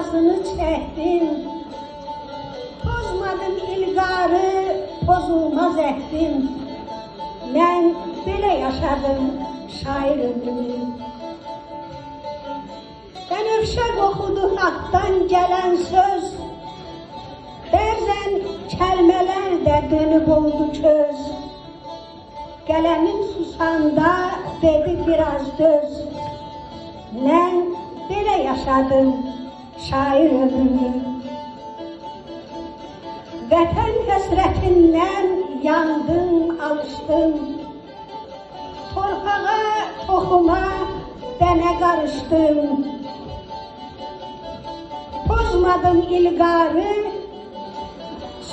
nazını çəkdim. Pozmadım ilqarı, pozulmaz əhdim. Mən belə yaşadım şair ömrümü. Bənövşə qoxudu haqdan gələn söz. Bəzən kəlmələr də dönüb oldu köz. Qələmin susanda dedi biraz döz. Mən belə yaşadım şair ömrümü. Vətən həsrətindən yandım, alışdım. Torpağa, toxuma, dənə qarışdım. Pozmadım ilqarı,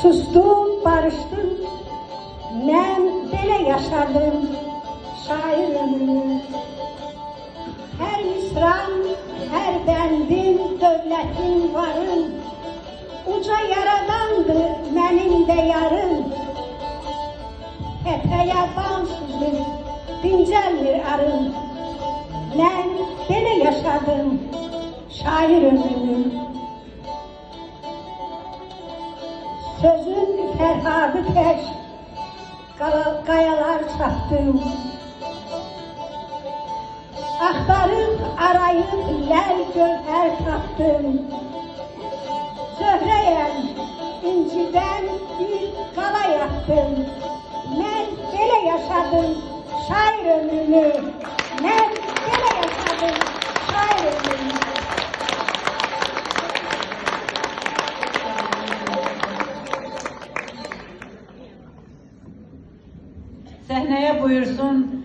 sustum, barışdım. Mən belə yaşadım şair ömrümü. Hər misram, hər bəndim, dövlətim, varım. Uca yaradandı mənim də yarım. Təpəyə bal süzür, dincəlmir arım. Mən belə yaşadım şair ömrümü. Sözün Fərhadı tək, qayalar çapdım. Axtarıb, arayıb, ləl gövhər tapdım. Zöhrəyəm, incidən bir qala yapdım. Mən belə yaşadım şair ömrümü. Mən belə yaşadım şair ömrümü. Səhnəyə buyursun